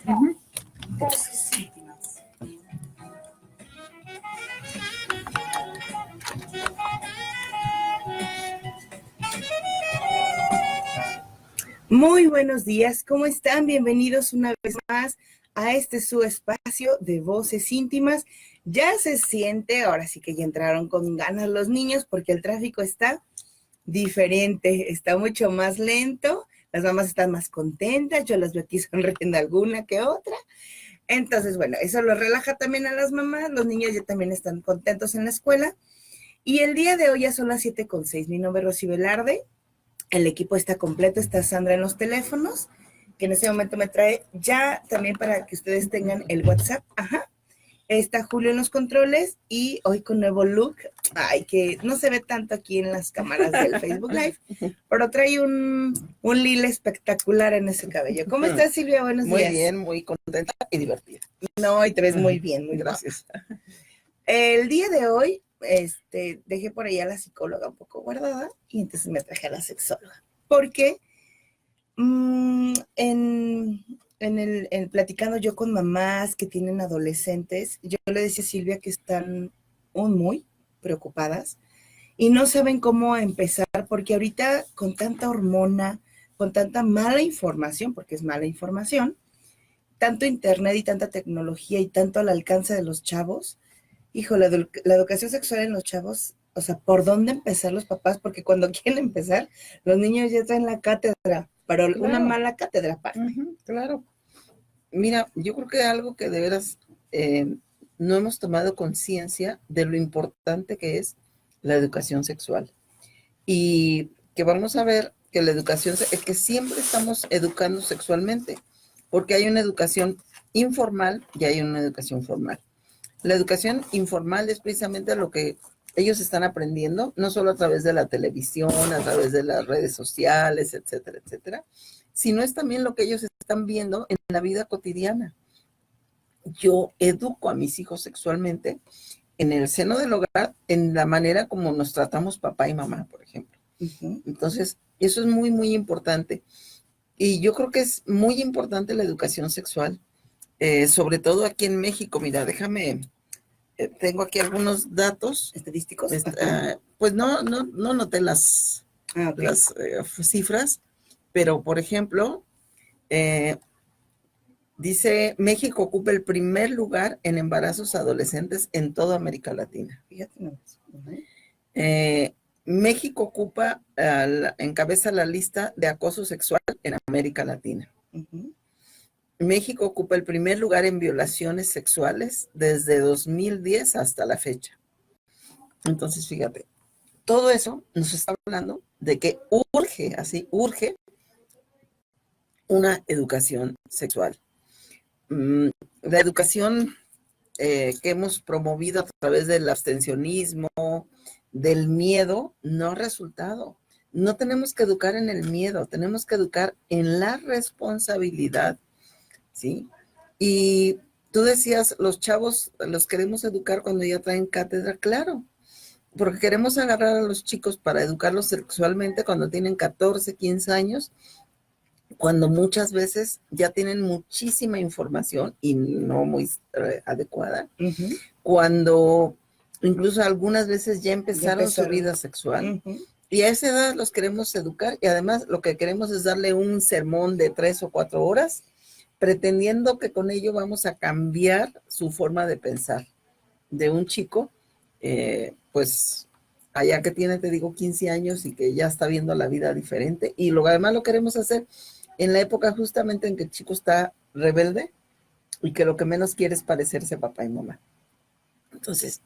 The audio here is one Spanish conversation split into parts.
Ujú. Muy buenos días, ¿cómo están? Bienvenidos una vez más a este su espacio de voces íntimas. Ya se siente, ahora sí que ya entraron con ganas los niños porque el tráfico está diferente, está mucho más lento, las mamás están más contentas, yo las veo aquí sonriendo alguna que otra. Entonces, bueno, eso lo relaja también a las mamás, los niños ya también están contentos en la escuela. Y el día de hoy ya son las 7:06. Mi nombre es Rosy Velarde. El equipo está completo, está Sandra en los teléfonos, que en este momento me trae ya también para que ustedes tengan el WhatsApp. Ajá. Está Julio en los controles y hoy con nuevo look. Ay, que no se ve tanto aquí en las cámaras del Facebook Live, pero trae un lila espectacular en ese cabello. ¿Cómo estás, Silvia? Buenos días. Muy bien, muy contenta y divertida. No, y te ves muy bien, muy gracias. El día de hoy, dejé por ahí a la psicóloga un poco guardada y entonces me traje a la sexóloga. Porque platicando yo con mamás que tienen adolescentes, yo le decía a Silvia que están muy preocupadas y no saben cómo empezar, porque ahorita con tanta hormona, con tanta mala información, porque es mala información, tanto internet y tanta tecnología y tanto al alcance de los chavos, hijo, la educación sexual en los chavos, o sea, ¿por dónde empezar los papás? Porque cuando quieren empezar, los niños ya traen la cátedra, pero claro, una mala cátedra aparte. Claro. Mira, yo creo que algo que de veras no hemos tomado conciencia de lo importante que es la educación sexual. Y que vamos a ver que la educación, que siempre estamos educando sexualmente, porque hay una educación informal y hay una educación formal. La educación informal es precisamente lo que ellos están aprendiendo, no solo a través de la televisión, a través de las redes sociales, etcétera, etcétera, sino es también lo que ellos están viendo en la vida cotidiana. Yo educo a mis hijos sexualmente en el seno del hogar, en la manera como nos tratamos papá y mamá, por ejemplo. Entonces, eso es muy, muy importante. Y yo creo que es muy importante la educación sexual, sobre todo aquí en México. Mira, déjame... tengo aquí algunos datos estadísticos. Pues no noté las cifras, pero por ejemplo, dice México ocupa el primer lugar en embarazos adolescentes en toda América Latina. Fíjate. México encabeza la lista de acoso sexual en América Latina. México ocupa el primer lugar en violaciones sexuales desde 2010 hasta la fecha. Entonces, fíjate, todo eso nos está hablando de que urge una educación sexual. La educación que hemos promovido a través del abstencionismo, del miedo, no ha resultado. No tenemos que educar en el miedo, tenemos que educar en la responsabilidad, ¿sí? Y tú decías, los chavos los queremos educar cuando ya traen cátedra, claro, porque queremos agarrar a los chicos para educarlos sexualmente cuando tienen 14, 15 años, cuando muchas veces ya tienen muchísima información y no muy adecuada, cuando incluso algunas veces ya empezaron su vida sexual. Y a esa edad los queremos educar y además lo que queremos es darle un sermón de 3 o 4 horas, pretendiendo que con ello vamos a cambiar su forma de pensar de un chico, pues allá que tiene, te digo, 15 años y que ya está viendo la vida diferente. Y además lo queremos hacer en la época justamente en que el chico está rebelde y que lo que menos quiere es parecerse a papá y mamá. Entonces,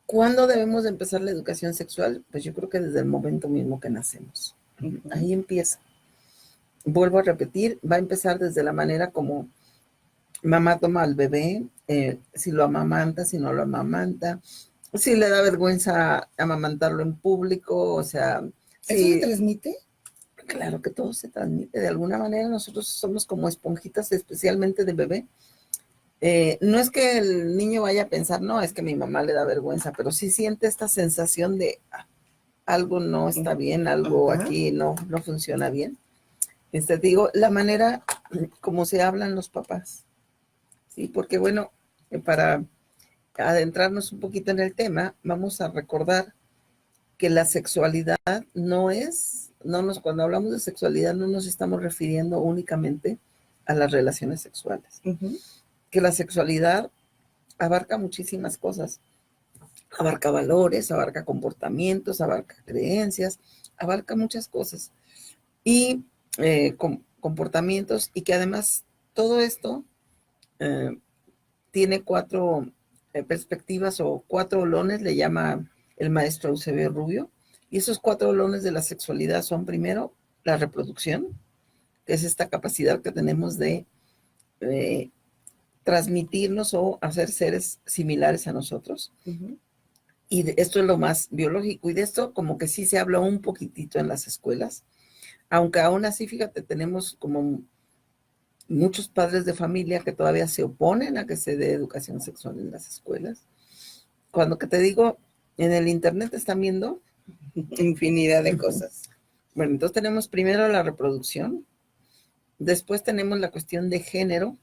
¿cuándo debemos de empezar la educación sexual? Pues yo creo que desde el momento mismo que nacemos. Ahí empieza. Vuelvo a repetir, va a empezar desde la manera como mamá toma al bebé, si lo amamanta, si no lo amamanta, si le da vergüenza amamantarlo en público, o sea... ¿Eso se transmite? Claro que todo se transmite. De alguna manera nosotros somos como esponjitas, especialmente de bebé. No es que el niño vaya a pensar, no, es que mi mamá le da vergüenza, pero sí siente esta sensación de algo no está bien, algo aquí no funciona bien. Digo, la manera como se hablan los papás, ¿sí? Porque bueno, para adentrarnos un poquito en el tema, vamos a recordar que la sexualidad cuando hablamos de sexualidad no nos estamos refiriendo únicamente a las relaciones sexuales. Que la sexualidad abarca muchísimas cosas. Abarca valores, abarca comportamientos, abarca creencias, abarca muchas cosas. Y comportamientos, y que además todo esto tiene 4 perspectivas o 4 olones, le llama el maestro Eusebio Rubio. Y esos 4 olones de la sexualidad son, primero, la reproducción, que es esta capacidad que tenemos de transmitirnos o hacer seres similares a nosotros. Y esto es lo más biológico, y de esto como que sí se habla un poquitito en las escuelas, aunque aún así, fíjate, tenemos como muchos padres de familia que todavía se oponen a que se dé educación sexual en las escuelas. Cuando que te digo, en el internet están viendo infinidad de cosas. Bueno, entonces tenemos primero la reproducción, después tenemos la cuestión de género,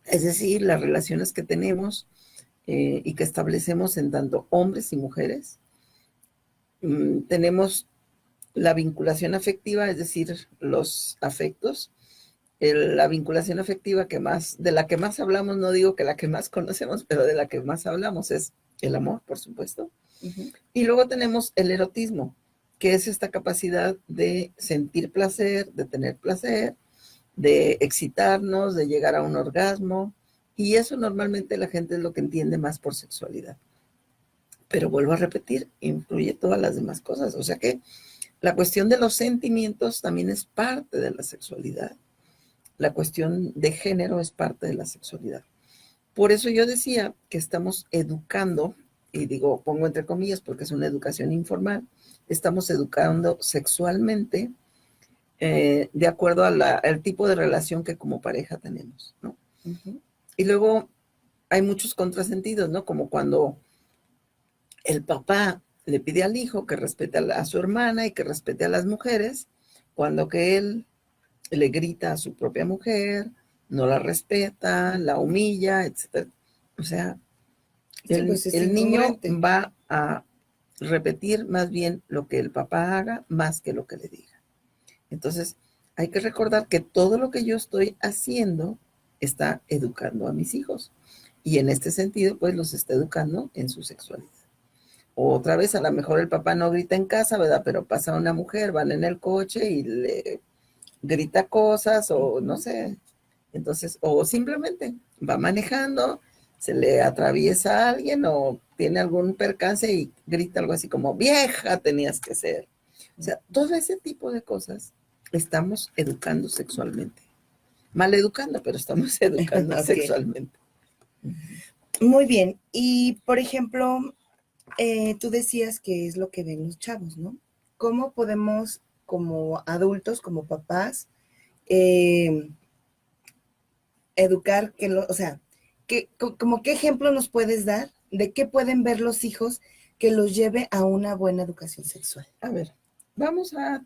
es decir, las relaciones que tenemos y que establecemos en tanto hombres y mujeres. Tenemos la vinculación afectiva, es decir, los afectos. La vinculación afectiva de la que más hablamos, no digo que la que más conocemos, pero de la que más hablamos es el amor, por supuesto. Y luego tenemos el erotismo, que es esta capacidad de sentir placer, de tener placer, de excitarnos, de llegar a un orgasmo, y eso normalmente la gente es lo que entiende más por sexualidad. Pero vuelvo a repetir, incluye todas las demás cosas, o sea que la cuestión de los sentimientos también es parte de la sexualidad. La cuestión de género es parte de la sexualidad. Por eso yo decía que estamos educando, y digo, pongo entre comillas porque es una educación informal, estamos educando sexualmente de acuerdo al tipo de relación que como pareja tenemos, ¿no? Y luego hay muchos contrasentidos, ¿no? Como cuando el papá le pide al hijo que respete a su hermana y que respete a las mujeres, cuando que él le grita a su propia mujer, no la respeta, la humilla, etc. O sea, el niño va a repetir más bien lo que el papá haga más que lo que le diga. Entonces, hay que recordar que todo lo que yo estoy haciendo está educando a mis hijos. Y en este sentido, pues los está educando en su sexualidad. Otra vez, a lo mejor el papá no grita en casa, ¿verdad? Pero pasa una mujer, van en el coche y le grita cosas o no sé. Entonces, o simplemente va manejando, se le atraviesa a alguien o tiene algún percance y grita algo así como, vieja tenías que ser. O sea, todo ese tipo de cosas estamos educando sexualmente. Mal educando, pero estamos educando sexualmente. Muy bien. Y, por ejemplo, tú decías que es lo que ven los chavos, ¿no? ¿Cómo podemos, como adultos, como papás, educar, o sea, como qué ejemplo nos puedes dar de qué pueden ver los hijos que los lleve a una buena educación sexual? A ver, vamos a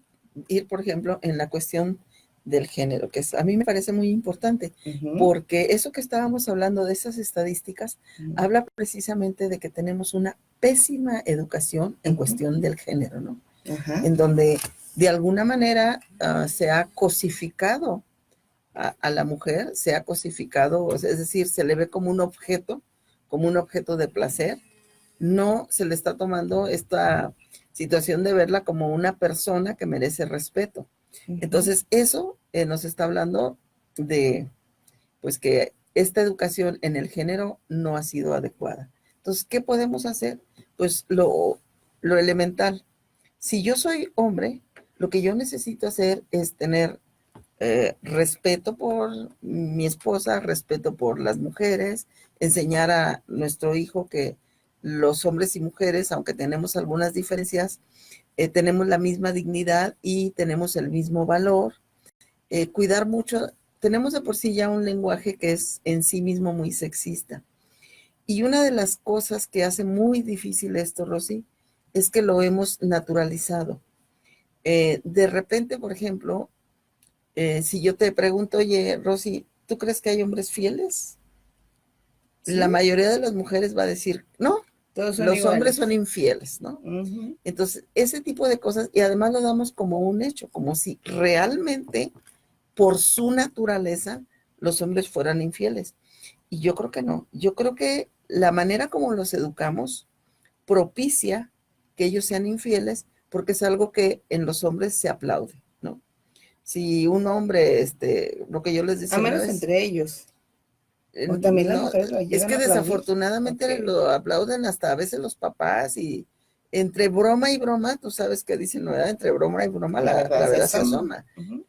ir, por ejemplo, en la cuestión del género, que a mí me parece muy importante, porque eso que estábamos hablando de esas estadísticas, habla precisamente de que tenemos una pésima educación en cuestión del género, ¿no? En donde de alguna manera se ha cosificado a la mujer, se ha cosificado, es decir, se le ve como un objeto de placer, no se le está tomando esta situación de verla como una persona que merece respeto. Entonces, eso nos está hablando de, pues, que esta educación en el género no ha sido adecuada. Entonces, ¿qué podemos hacer? Pues lo elemental. Si yo soy hombre, lo que yo necesito hacer es tener respeto por mi esposa, respeto por las mujeres, enseñar a nuestro hijo que los hombres y mujeres, aunque tenemos algunas diferencias, tenemos la misma dignidad y tenemos el mismo valor. Cuidar mucho, tenemos de por sí ya un lenguaje que es en sí mismo muy sexista. Y una de las cosas que hace muy difícil esto, Rosy, es que lo hemos naturalizado. De repente, por ejemplo, si yo te pregunto, oye, Rosy, ¿tú crees que hay hombres fieles? ¿Sí? La mayoría de las mujeres va a decir, no, todos son los iguales. Hombres son infieles, ¿no? Uh-huh. Entonces, ese tipo de cosas, y además lo damos como un hecho, como si realmente, por su naturaleza, los hombres fueran infieles. Y yo creo que no. Yo creo que la manera como los educamos propicia que ellos sean infieles, porque es algo que en los hombres se aplaude, ¿no? Si un hombre, lo que yo les decía, a menos una vez, entre ellos. O también las mujeres lo llegan es que a desafortunadamente okay, lo aplauden hasta a veces los papás, y entre broma y broma, tú sabes que dicen, ¿no? Entre broma y broma la verdad se asoma. Uh-huh.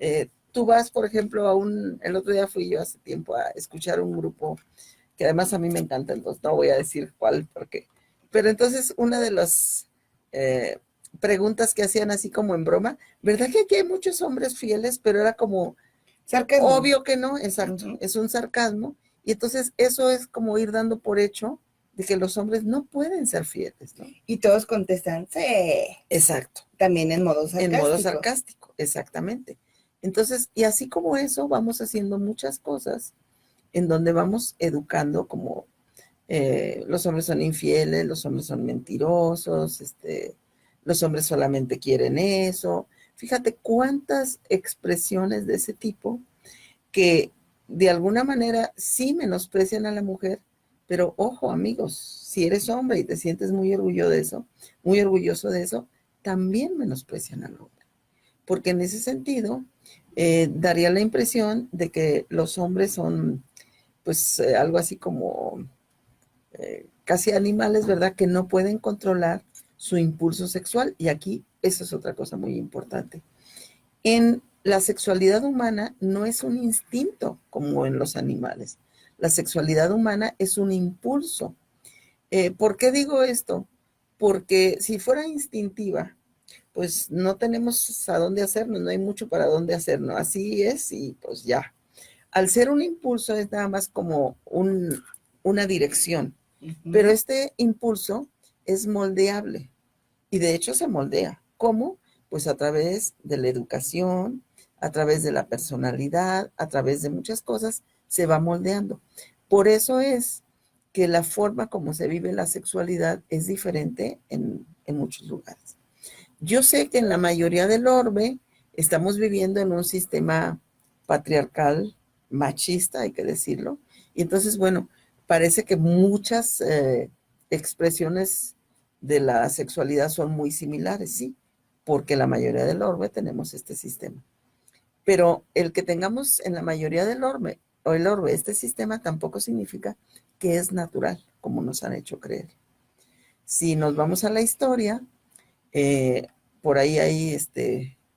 Tú vas, por ejemplo, el otro día fui yo hace tiempo a escuchar un grupo que además a mí me encanta, entonces no voy a decir cuál, porque, pero entonces una de las preguntas que hacían así como en broma, ¿verdad que aquí hay muchos hombres fieles? Pero era como, sarcasmo. Obvio que no, exacto, uh-huh, es un sarcasmo, y entonces eso es como ir dando por hecho de que los hombres no pueden ser fieles, ¿no? Y todos contestan, sí. Exacto. También en modo sarcástico. En modo sarcástico, exactamente. Entonces, y así como eso, vamos haciendo muchas cosas en donde vamos educando como los hombres son infieles, los hombres son mentirosos, los hombres solamente quieren eso. Fíjate cuántas expresiones de ese tipo que de alguna manera sí menosprecian a la mujer, pero ojo, amigos, si eres hombre y te sientes muy orgulloso de eso, también menosprecian al hombre. Porque en ese sentido, daría la impresión de que los hombres son, pues, algo así como casi animales, ¿verdad? Que no pueden controlar su impulso sexual. Y aquí, eso es otra cosa muy importante. En la sexualidad humana no es un instinto como en los animales. La sexualidad humana es un impulso. ¿Por qué digo esto? Porque si fuera instintiva, pues no tenemos a dónde hacernos, no hay mucho para dónde hacernos. Así es, y pues ya. Al ser un impulso es nada más como una dirección, uh-huh, pero este impulso es moldeable, y de hecho se moldea. ¿Cómo? Pues a través de la educación, a través de la personalidad, a través de muchas cosas, se va moldeando. Por eso es que la forma como se vive la sexualidad es diferente en muchos lugares. Yo sé que en la mayoría del orbe estamos viviendo en un sistema patriarcal, machista, hay que decirlo, y entonces, bueno, parece que muchas expresiones de la sexualidad son muy similares, sí, porque la mayoría del orbe tenemos este sistema. Pero el que tengamos en la mayoría del orbe, o el orbe, este sistema tampoco significa que es natural, como nos han hecho creer. Si nos vamos a la historia, por ahí hay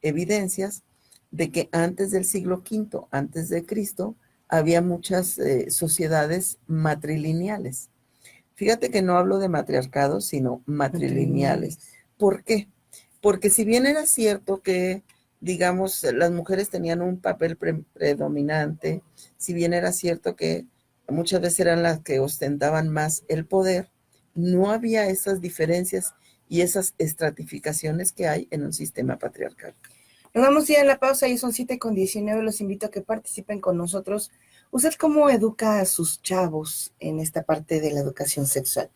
evidencias de que antes del siglo V, antes de Cristo, había muchas sociedades matrilineales. Fíjate que no hablo de matriarcados, sino matrilineales. ¿Por qué? Porque si bien era cierto que, digamos, las mujeres tenían un papel predominante, si bien era cierto que muchas veces eran las que ostentaban más el poder, no había esas diferencias y esas estratificaciones que hay en un sistema patriarcal. Nos vamos a ir a la pausa y son 7:19. Los invito a que participen con nosotros. ¿Usted cómo educa a sus chavos en esta parte de la educación sexual?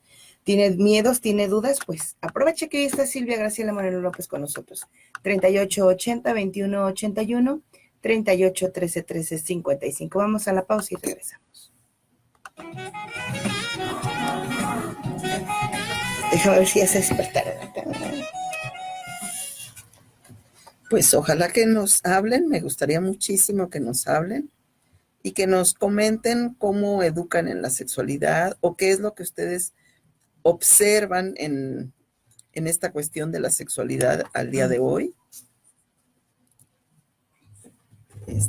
¿Tiene miedos? ¿Tiene dudas? Pues aproveche que hoy está Silvia Graciela Moreno López con nosotros. 3880-2181, 3813-1355. Vamos a la pausa y regresamos. Déjame ver si ya se despertaron. Pues ojalá que nos hablen, me gustaría muchísimo que nos hablen y que nos comenten cómo educan en la sexualidad o qué es lo que ustedes observan en esta cuestión de la sexualidad al día de hoy. ¿Ya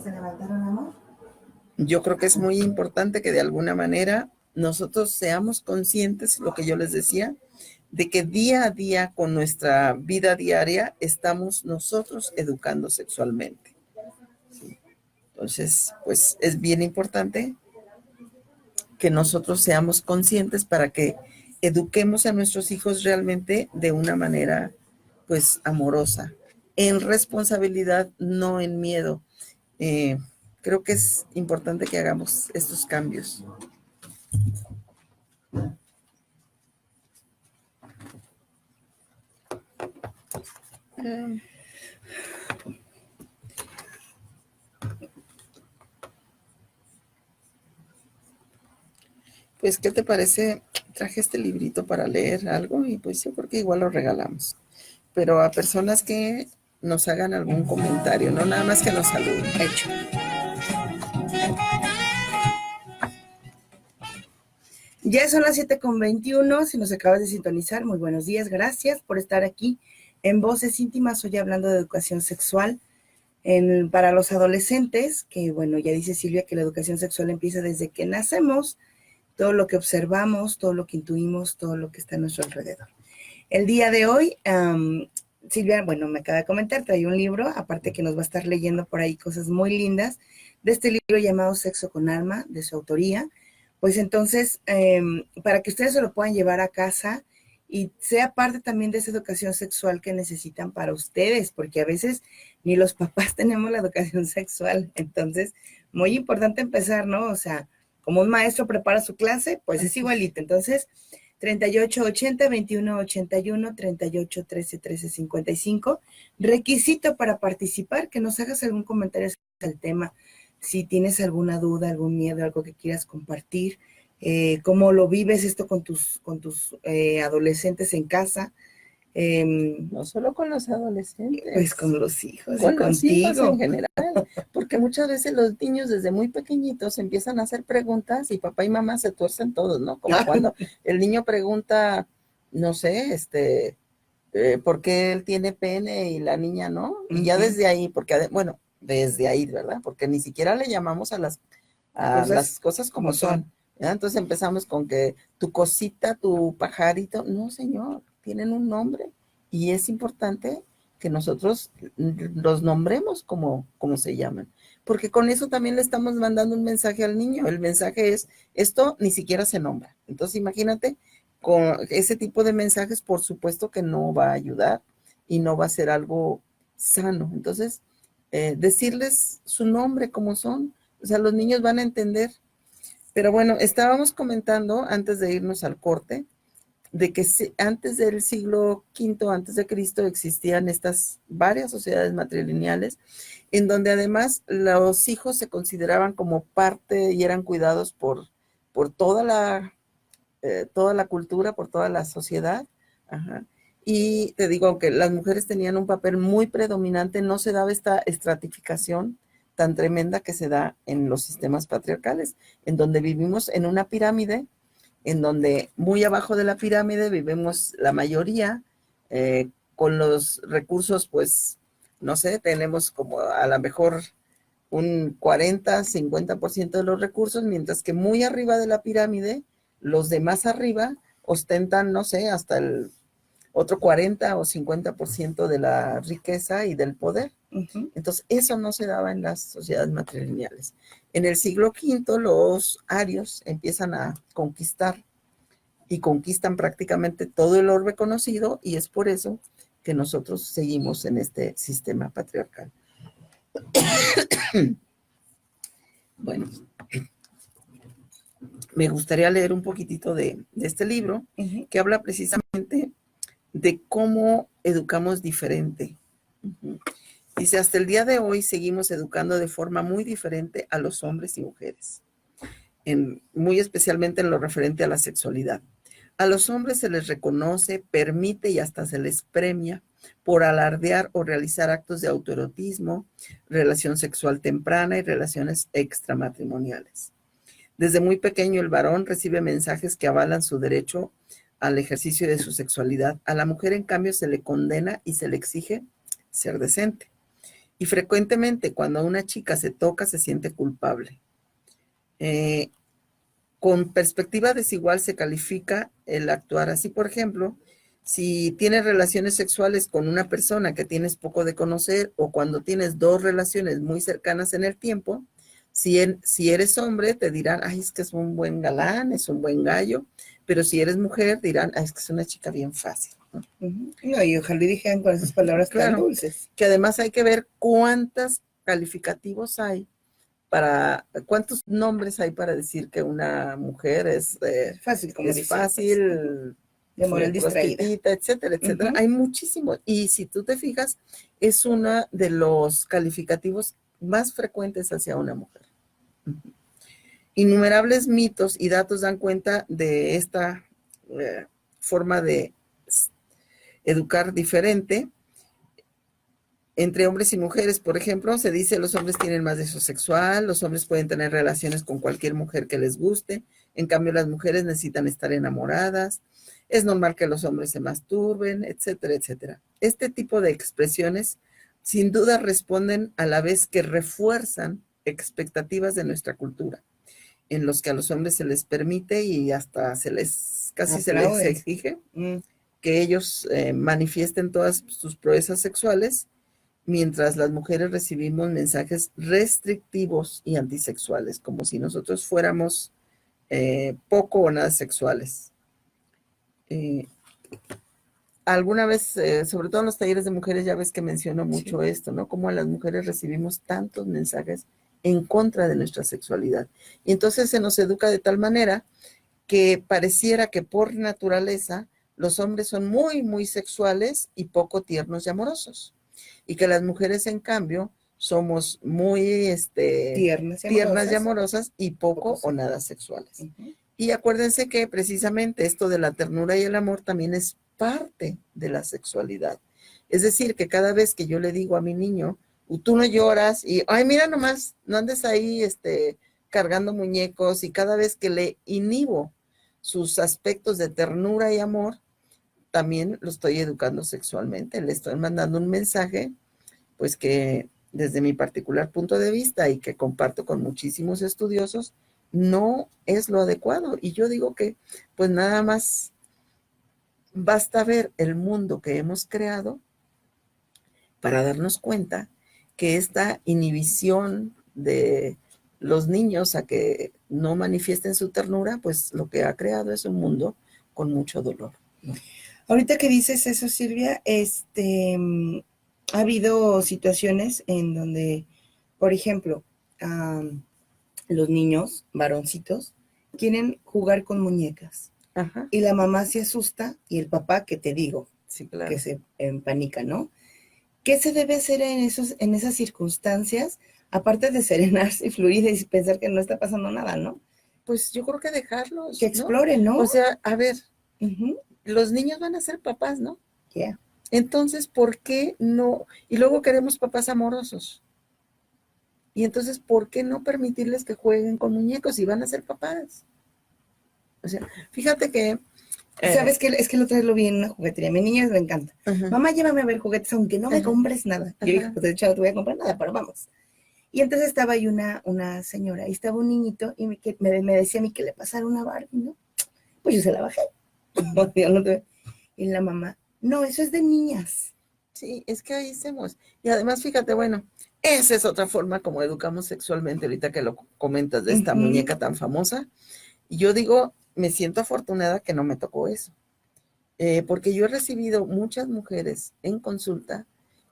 se levantaron, amor? Yo creo que es muy importante que de alguna manera nosotros seamos conscientes, lo que yo les decía, de que día a día con nuestra vida diaria estamos nosotros educando sexualmente. ¿Sí? Entonces, pues es bien importante que nosotros seamos conscientes para que eduquemos a nuestros hijos realmente de una manera, pues, amorosa, en responsabilidad, no en miedo. Eh, Creo que es importante que hagamos estos cambios. Pues, ¿qué te parece? Traje este librito para leer algo y pues yo creo que igual lo regalamos. Pero a personas que nos hagan algún comentario, no nada más que nos saluden. Hecho. Ya son las 7:21, si nos acabas de sintonizar, muy buenos días, gracias por estar aquí en Voces Íntimas, hoy hablando de educación sexual para los adolescentes, que bueno, ya dice Silvia que la educación sexual empieza desde que nacemos, todo lo que observamos, todo lo que intuimos, todo lo que está a nuestro alrededor. El día de hoy, Silvia, bueno, me acaba de comentar, trae un libro, aparte que nos va a estar leyendo por ahí cosas muy lindas, de este libro llamado Sexo con Alma, de su autoría. Pues entonces, para que ustedes se lo puedan llevar a casa y sea parte también de esa educación sexual que necesitan para ustedes, porque a veces ni los papás tenemos la educación sexual. Entonces, muy importante empezar, ¿no? O sea, como un maestro prepara su clase, pues es igualito. Entonces, 3880-2181, 3813-1355. Requisito para participar, que nos hagas algún comentario sobre el tema. Si tienes alguna duda, algún miedo, algo que quieras compartir, cómo lo vives esto con tus adolescentes en casa. No solo con los adolescentes. Pues con los hijos. Con los hijos en general. Porque muchas veces los niños desde muy pequeñitos empiezan a hacer preguntas y papá y mamá se tuercen todos, ¿no? Como cuando el niño pregunta, no sé, ¿por qué él tiene pene y la niña no? Y ya desde ahí, porque, bueno, desde ahí, ¿verdad? Porque ni siquiera le llamamos a las cosas como son. ¿Verdad? Entonces empezamos con que tu cosita, tu pajarito, no señor, tienen un nombre y es importante que nosotros los nombremos como se llaman, porque con eso también le estamos mandando un mensaje al niño. El mensaje es, esto ni siquiera se nombra. Entonces imagínate, con ese tipo de mensajes, por supuesto que no va a ayudar y no va a ser algo sano. Entonces, decirles su nombre como son, o sea, los niños van a entender. Pero bueno, estábamos comentando antes de irnos al corte de que antes del siglo V antes de Cristo existían estas varias sociedades matrilineales en donde además los hijos se consideraban como parte y eran cuidados por toda la cultura, por toda la sociedad. Ajá. Y te digo, aunque las mujeres tenían un papel muy predominante, no se daba esta estratificación tan tremenda que se da en los sistemas patriarcales, en donde vivimos en una pirámide, en donde muy abajo de la pirámide vivimos la mayoría, con los recursos, pues, no sé, tenemos como a lo mejor un 40-50% de los recursos, mientras que muy arriba de la pirámide, los de más arriba ostentan, no sé, hasta el otro 40 o 50% de la riqueza y del poder. Entonces, eso no se daba en las sociedades matrilineales. En el siglo V, los arios empiezan a conquistar y conquistan prácticamente todo el orbe conocido, y es por eso que nosotros seguimos en este sistema patriarcal. Bueno, me gustaría leer un poquitito de este libro que habla precisamente de cómo educamos diferente. Dice, hasta el día de hoy seguimos educando de forma muy diferente a los hombres y mujeres, muy especialmente en lo referente a la sexualidad. A los hombres se les reconoce, permite y hasta se les premia por alardear o realizar actos de autoerotismo, relación sexual temprana y relaciones extramatrimoniales. Desde muy pequeño el varón recibe mensajes que avalan su derecho al ejercicio de su sexualidad. A la mujer, en cambio, se le condena y se le exige ser decente. Y frecuentemente cuando una chica se toca se siente culpable. Con perspectiva desigual se califica el actuar así. Por ejemplo, si tienes relaciones sexuales con una persona que tienes poco de conocer, o cuando tienes dos relaciones muy cercanas en el tiempo, Si eres hombre, te dirán, ay, es que es un buen galán, es un buen gallo, pero si eres mujer, dirán, ay, es que es una chica bien fácil, ¿no? No, y ojalá dijeran con esas palabras Claro, tan dulces. que además hay que ver cuántos calificativos hay cuántos nombres hay para decir que una mujer Fácil, como es dice. fácil, De moral distraída. prostituta, etcétera, etcétera. Hay muchísimos. Y si tú te fijas, es uno de los calificativos más frecuentes hacia una mujer. Innumerables mitos y datos dan cuenta de esta forma de educar diferente. Entre hombres y mujeres, por ejemplo, se dice los hombres tienen más deseo sexual, los hombres pueden tener relaciones con cualquier mujer que les guste, en cambio las mujeres necesitan estar enamoradas, es normal que los hombres se masturben, etcétera, etcétera. Este tipo de expresiones sin duda responden a la vez que refuerzan expectativas de nuestra cultura, en los que a los hombres se les permite y hasta casi se les exige que ellos manifiesten todas sus proezas sexuales, mientras las mujeres recibimos mensajes restrictivos y antisexuales, como si nosotros fuéramos poco o nada sexuales. Alguna vez, sobre todo en los talleres de mujeres, ya ves que menciono mucho esto, ¿no? Cómo a las mujeres recibimos tantos mensajes en contra de nuestra sexualidad. Y entonces se nos educa de tal manera que pareciera que por naturaleza los hombres son muy, muy sexuales y poco tiernos y amorosos. Y que las mujeres, en cambio, somos muy tiernas y amorosas y poco o nada sexuales. Y acuérdense que precisamente esto de la ternura y el amor también es parte de la sexualidad. Es decir, que cada vez que yo le digo a mi niño, tú no lloras y, ay, mira nomás, no andes ahí cargando muñecos, y cada vez que le inhibo sus aspectos de ternura y amor, también lo estoy educando sexualmente, le estoy mandando un mensaje, pues que desde mi particular punto de vista y que comparto con muchísimos estudiosos, no es lo adecuado. Y yo digo que pues nada más basta ver el mundo que hemos creado para darnos cuenta que esta inhibición de los niños a que no manifiesten su ternura, pues lo que ha creado es un mundo con mucho dolor. Ahorita que dices eso, Silvia, ha habido situaciones en donde, por ejemplo, los niños, varoncitos, quieren jugar con muñecas. Ajá. Y la mamá se asusta y el papá, que te digo, sí, claro, que se empanica, ¿no? ¿Qué se debe hacer en esas circunstancias? Aparte de serenarse y fluir y pensar que no está pasando nada, ¿no? Pues yo creo que dejarlos. Que exploren, ¿no? O sea, a ver, los niños van a ser papás, ¿no? Yeah. Entonces, ¿por qué no? Y luego queremos papás amorosos. Y entonces, ¿por qué no permitirles que jueguen con muñecos si van a ser papás? O sea, fíjate que... ¿Sabes qué? Es que lo traes lo vi en una juguetería. A mi niña le encanta. Mamá, llévame a ver juguetes, aunque no me compres nada. Yo dije, pues de hecho no te voy a comprar nada, pero vamos. Y entonces estaba ahí una señora, y estaba un niñito, y me decía a mí que le pasara una Barbie, ¿no? Pues yo se la bajé. Y la mamá, no, eso es de niñas. Sí, es que ahí hacemos. Y además, fíjate, bueno, esa es otra forma como educamos sexualmente, ahorita que lo comentas de esta muñeca tan famosa. Y yo digo, me siento afortunada que no me tocó eso. Porque yo he recibido muchas mujeres en consulta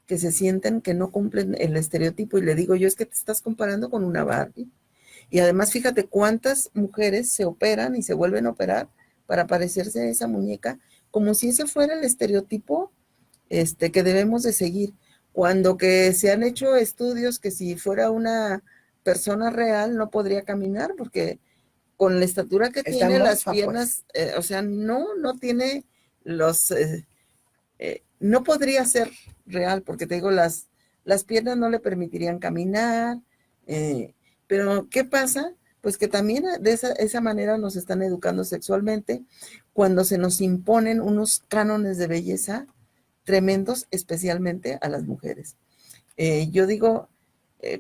que se sienten que no cumplen el estereotipo, y le digo yo, es que te estás comparando con una Barbie. Y además, fíjate cuántas mujeres se operan y se vuelven a operar para parecerse a esa muñeca, como si ese fuera el estereotipo que debemos de seguir, cuando que se han hecho estudios que si fuera una persona real no podría caminar, porque con la estatura que tiene, las piernas, o sea, no tiene los, no podría ser real, porque te digo, las piernas no le permitirían caminar, pero ¿qué pasa? Pues que también de esa manera nos están educando sexualmente, cuando se nos imponen unos cánones de belleza tremendos, especialmente a las mujeres. Yo digo,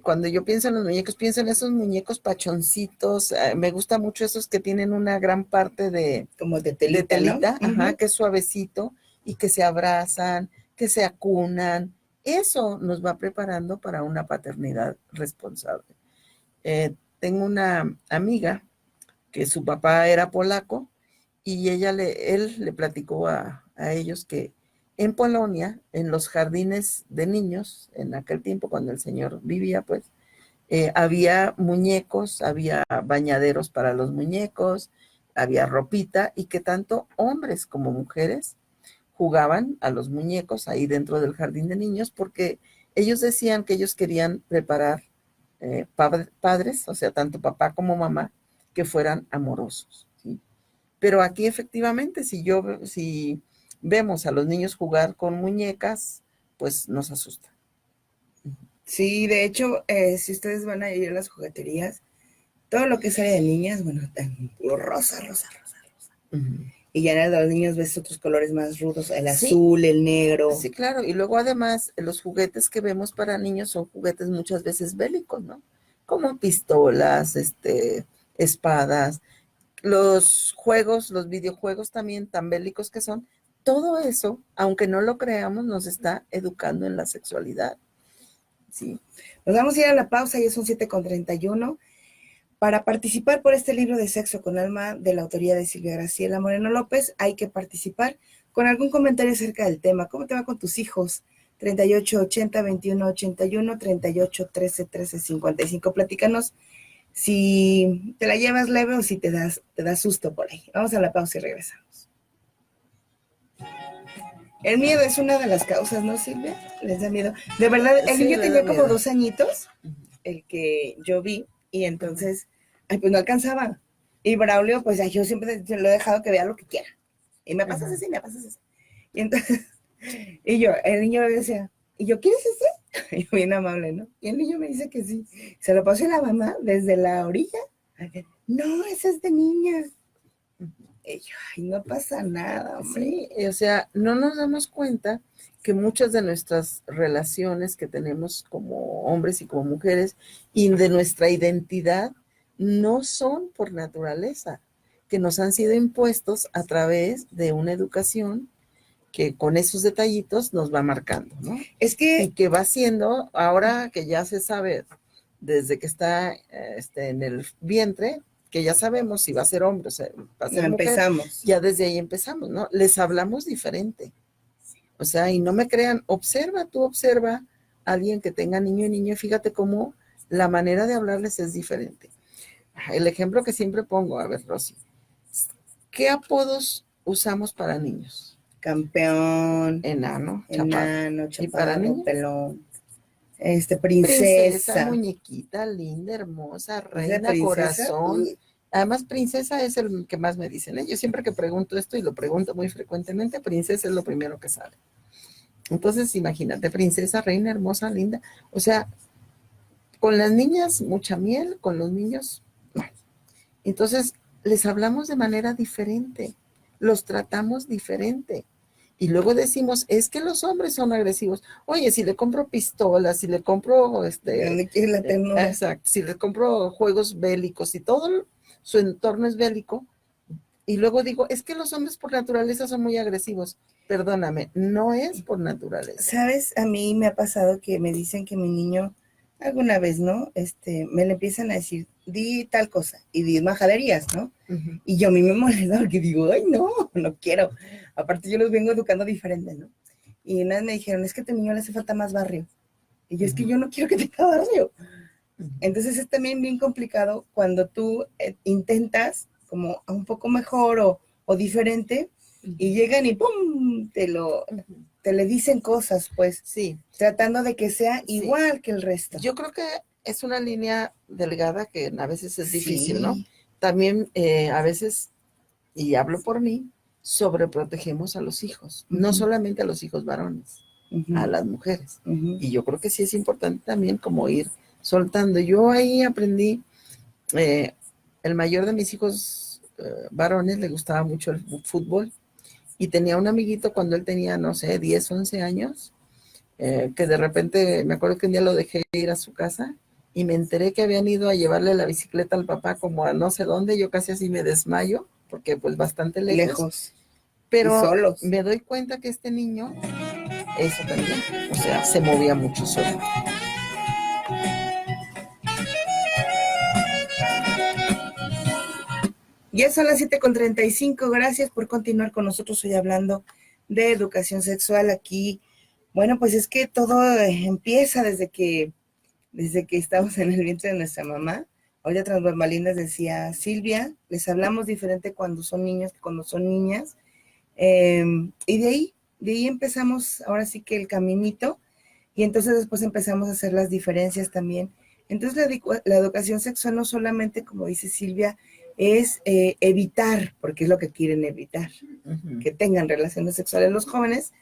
cuando yo pienso en los muñecos, pienso en esos muñecos pachoncitos. Me gusta mucho esos que tienen una gran parte de... Como de telita, ¿no? Ajá, que es suavecito y que se abrazan, que se acunan. Eso nos va preparando para una paternidad responsable. Tengo una amiga que su papá era polaco y él le platicó a ellos que en Polonia, en los jardines de niños, en aquel tiempo cuando el señor vivía, pues, había muñecos, había bañaderos para los muñecos, había ropita, y que tanto hombres como mujeres jugaban a los muñecos ahí dentro del jardín de niños, porque ellos decían que ellos querían preparar padres, o sea, tanto papá como mamá, que fueran amorosos, ¿sí? Pero aquí efectivamente, si vemos a los niños jugar con muñecas, pues nos asusta. Sí, de hecho, si ustedes van a ir a las jugueterías, todo lo que sale de niñas, bueno, rosa, rosa, rosa, rosa. Y ya en los niños ves otros colores más rudos, el azul, el negro. Sí, claro. Y luego además los juguetes que vemos para niños son juguetes muchas veces bélicos, ¿no? Como pistolas, espadas, los juegos, los videojuegos también tan bélicos que son. Todo eso, aunque no lo creamos, nos está educando en la sexualidad. Sí. Nos vamos a ir a la pausa, ya son 7:31. Para participar por este libro de Sexo con Alma de la autoría de Silvia Graciela Moreno López, hay que participar con algún comentario acerca del tema. ¿Cómo te va con tus hijos? 3880-2181, 3813-1355. Platícanos si te la llevas leve o si te das susto por ahí. Vamos a la pausa y regresamos. El miedo es una de las causas, ¿no, Silvia? ¿Les da miedo? De verdad, el niño tenía como 2 añitos, el que yo vi, y entonces, pues no alcanzaba. Y Braulio, pues yo siempre lo he dejado que vea lo que quiera. Y me pasas ese, me pasas ese. Y entonces, el niño me decía, ¿y yo quieres ese? Y yo bien amable, ¿no? Y el niño me dice que sí. Se lo pasó a la mamá desde la orilla. No, ese es de niña. Y yo, ay, no pasa nada, hombre. Sí, o sea, no nos damos cuenta que muchas de nuestras relaciones que tenemos como hombres y como mujeres y de nuestra identidad no son por naturaleza, que nos han sido impuestos a través de una educación que con esos detallitos nos va marcando, ¿no? Es que... Y que va siendo, ahora que ya se sabe, desde que está en el vientre, que ya sabemos si va a ser hombre o va a ser mujer, empezamos. Ya desde ahí empezamos, ¿no? Les hablamos diferente. O sea, y no me crean, tú observa a alguien que tenga niño y niña, fíjate cómo la manera de hablarles es diferente. El ejemplo que siempre pongo, a ver, Rosy, ¿qué apodos usamos para niños? Campeón, Enano, chaparro, ¿y para niños? pelón, princesa, muñequita, linda, hermosa, reina, corazón. Además, princesa es el que más me dicen. Yo siempre que pregunto esto, y lo pregunto muy frecuentemente, princesa es lo primero que sale. Entonces, imagínate, princesa, reina, hermosa, linda. O sea, con las niñas, mucha miel, con los niños, no. Entonces, les hablamos de manera diferente, los tratamos diferente. Y luego decimos, es que los hombres son agresivos. Oye, si le compro pistolas, si le compro ¿de dónde quiere la ternura? Exacto, si le compro juegos bélicos y todo su entorno es bélico, y luego digo, es que los hombres por naturaleza son muy agresivos. Perdóname, no es por naturaleza. ¿Sabes? A mí me ha pasado que me dicen que mi niño, alguna vez, ¿no? Me le empiezan a decir, di tal cosa, y di majaderías, ¿no? Uh-huh. Y yo a mí me molesta porque digo, ay, no quiero. Aparte yo los vengo educando diferente, ¿no? Y una vez me dijeron, es que a tu niño le hace falta más barrio. Y yo, es que yo no quiero que tenga barrio. Entonces es también bien complicado cuando tú intentas como un poco mejor o diferente, y llegan y ¡pum! Te le dicen cosas, pues. Sí. Tratando de que sea igual que el resto. Yo creo que es una línea delgada que a veces es difícil, ¿no? También a veces, y hablo por mí, sobreprotegemos a los hijos, no solamente a los hijos varones, a las mujeres. Y yo creo que sí es importante también como ir soltando. Yo ahí aprendí, el mayor de mis hijos varones le gustaba mucho el fútbol, y tenía un amiguito cuando él tenía, no sé, 10, 11 años, que de repente, me acuerdo que un día lo dejé ir a su casa, y me enteré que habían ido a llevarle la bicicleta al papá como a no sé dónde. Yo casi así me desmayo, porque pues bastante lejos. Pero me doy cuenta que este niño, eso también, o sea, se movía mucho solo. Ya son las 7:35. Gracias por continuar con nosotros hoy hablando de educación sexual aquí. Bueno, pues es que todo empieza desde que estamos en el vientre de nuestra mamá. Ahorita tras bambalinas decía Silvia, les hablamos diferente cuando son niños que cuando son niñas. Y de ahí empezamos ahora sí que el caminito, y entonces después empezamos a hacer las diferencias también. Entonces la educación sexual no solamente, como dice Silvia, es evitar, porque es lo que quieren evitar, que tengan relaciones sexuales los jóvenes,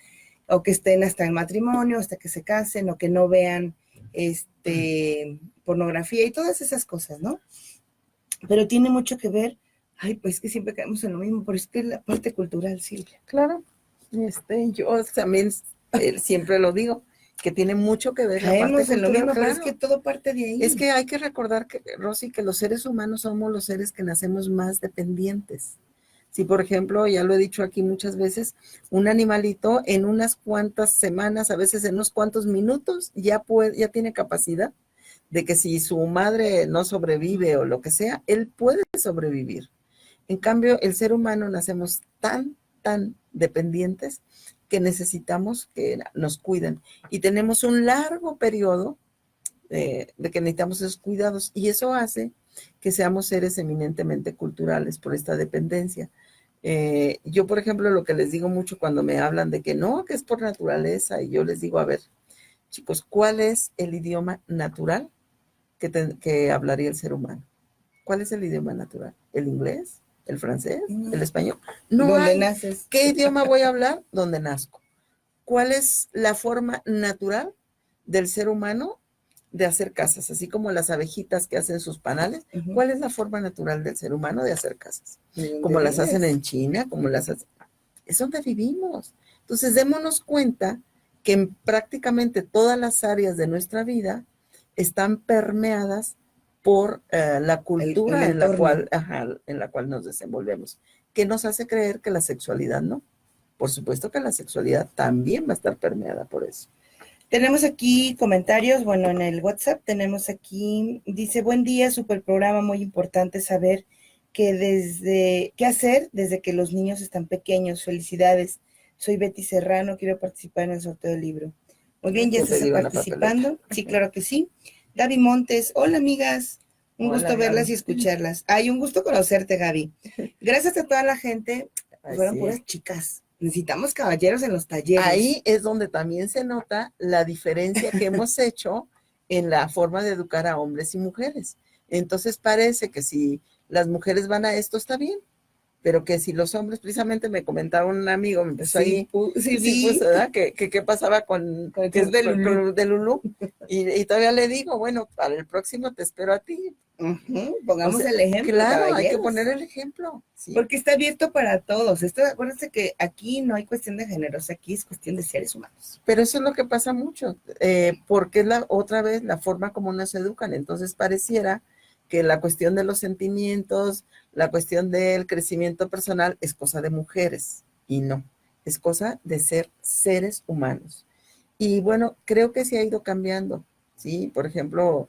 o que estén hasta el matrimonio, hasta que se casen, o que no vean pornografía y todas esas cosas, ¿no? Pero tiene mucho que ver, pues que siempre caemos en lo mismo, pero es que es la parte cultural, Silvia. Claro, yo también siempre lo digo, que tiene mucho que ver la parte Caemos en lo cultural, mismo, pero claro. es que todo parte de ahí. Es que hay que recordar, Rosy, que los seres humanos somos los seres que nacemos más dependientes. Si, por ejemplo, ya lo he dicho aquí muchas veces, un animalito en unas cuantas semanas, a veces en unos cuantos minutos, ya tiene capacidad de que si su madre no sobrevive o lo que sea, él puede sobrevivir. En cambio, el ser humano nacemos tan dependientes que necesitamos que nos cuiden. Y tenemos un largo periodo de que necesitamos esos cuidados. Y eso hace que seamos seres eminentemente culturales por esta dependencia. Yo, por ejemplo, lo que les digo mucho cuando me hablan de que no, que es por naturaleza, y yo les digo, a ver, chicos, ¿cuál es el idioma natural que hablaría el ser humano? ¿Cuál es el idioma natural? ¿El inglés? ¿El francés? ¿El español? No ¿Dónde hay. naces? ¿Qué idioma voy a hablar? Donde nazco. ¿Cuál es la forma natural del ser humano de hacer casas? Así como las abejitas que hacen sus panales. ¿Cuál es la forma natural del ser humano de hacer casas? Como las hacen en China, como las hacen. Es donde vivimos. Entonces, démonos cuenta que en prácticamente todas las áreas de nuestra vida están permeadas por la cultura en la cual nos desenvolvemos, que nos hace creer que la sexualidad no. Por supuesto que la sexualidad también va a estar permeada por eso. Tenemos aquí comentarios, bueno, en el WhatsApp tenemos aquí, dice, buen día, super programa, muy importante saber qué hacer desde que los niños están pequeños. Felicidades. Soy Betty Serrano, quiero participar en el sorteo del libro. Muy bien, ya estás participando. Sí, claro que sí. Gaby Montes, hola amigas, un gusto verlas y escucharlas. Ay, un gusto conocerte, Gaby. Gracias a toda la gente, fueron puras chicas. Necesitamos caballeros en los talleres. Ahí es donde también se nota la diferencia que hemos hecho en la forma de educar a hombres y mujeres. Entonces parece que si las mujeres van a esto está bien, pero que si los hombres, precisamente me comentaba un amigo, me empezó ahí, ¿verdad? ¿Qué pasaba con el club de Lulú? Y todavía le digo, bueno, para el próximo te espero a ti. Pongamos el ejemplo. Claro, caballeros. Hay que poner el ejemplo. Sí. Porque está abierto para todos. Acuérdense que aquí no hay cuestión de géneros, aquí es cuestión de seres humanos. Pero eso es lo que pasa mucho, porque es otra vez la forma como nos educan. Entonces pareciera que la cuestión de los sentimientos, la cuestión del crecimiento personal es cosa de mujeres, y no, es cosa de ser seres humanos. Y bueno, creo que sí ha ido cambiando, ¿sí? Por ejemplo,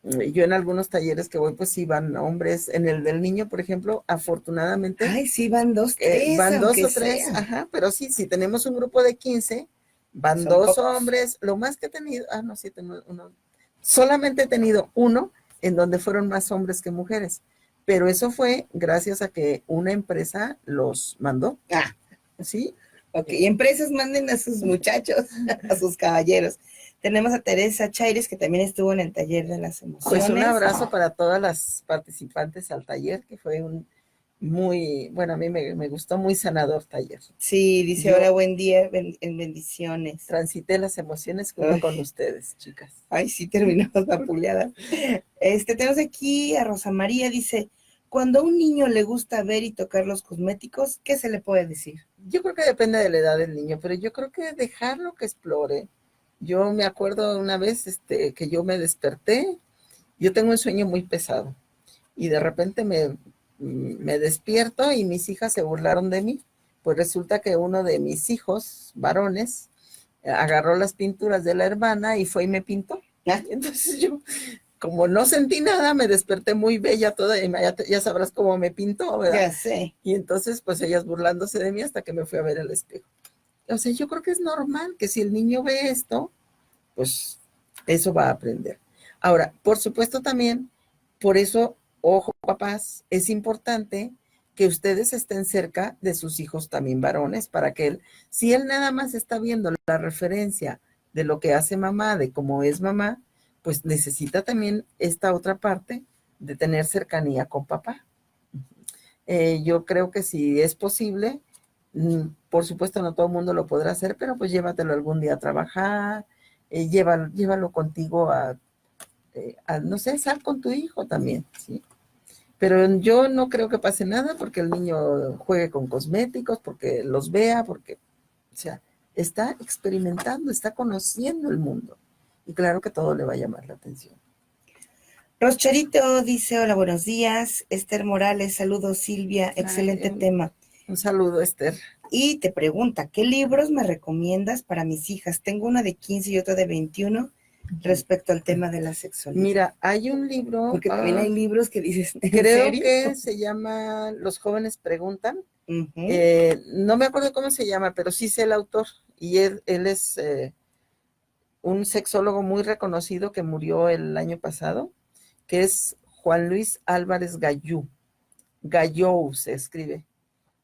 yo en algunos talleres que voy, pues sí van hombres. En el del niño, por ejemplo, afortunadamente. Ay, sí, van 2, 3. Van 2 o 3, ajá, pero sí, si tenemos un grupo de 15, van son 2 pocos hombres. Lo más que he tenido, no, sí, solamente he tenido uno en donde fueron más hombres que mujeres, pero eso fue gracias a que una empresa los mandó. ¿Sí? Ok, empresas manden a sus muchachos, a sus caballeros. Tenemos a Teresa Chaires, que también estuvo en el taller de las emociones. Pues un abrazo para todas las participantes al taller, que fue bueno, a mí me gustó, muy sanador taller. Sí, dice, ahora buen día, en bendiciones. Transité las emociones junto con ustedes, chicas. Ay, sí, terminamos vapuleada. Tenemos aquí a Rosa María, dice, cuando a un niño le gusta ver y tocar los cosméticos, ¿qué se le puede decir? Yo creo que depende de la edad del niño, pero yo creo que dejarlo que explore. Yo me acuerdo una vez que yo me desperté, yo tengo un sueño muy pesado, y de repente me despierto y mis hijas se burlaron de mí. Pues resulta que uno de mis hijos varones agarró las pinturas de la hermana y fue y me pintó. Entonces yo como no sentí nada, me desperté muy bella toda, y ya sabrás cómo me pintó, ¿verdad? Ya sé. Y entonces, pues ellas burlándose de mí hasta que me fui a ver al espejo. O sea, yo creo que es normal que si el niño ve esto, pues eso va a aprender. Ahora, por supuesto también, por eso, ojo papás, es importante que ustedes estén cerca de sus hijos también varones, para que él, si él nada más está viendo la referencia de lo que hace mamá, de cómo es mamá, pues necesita también esta otra parte de tener cercanía con papá. Yo creo que si es posible, por supuesto no todo el mundo lo podrá hacer, pero pues llévatelo algún día a trabajar, llévalo contigo no sé, sal con tu hijo también, ¿sí? Pero yo no creo que pase nada porque el niño juegue con cosméticos, porque los vea, porque, o sea, está experimentando, está conociendo el mundo. Y claro que todo le va a llamar la atención. Roscharito dice, hola, buenos días. Esther Morales, saludos Silvia, excelente tema. Un saludo, Esther. Y te pregunta, ¿qué libros me recomiendas para mis hijas? Tengo una de 15 y otra de 21 respecto al tema de la sexualidad. Mira, hay un libro. Porque también hay libros que dices, ¿en creo serio? que se llama Los jóvenes preguntan. Uh-huh. No me acuerdo cómo se llama, pero sí sé el autor. Y él es un sexólogo muy reconocido que murió el año pasado, que es Juan Luis Álvarez Gallú. Gallou se escribe.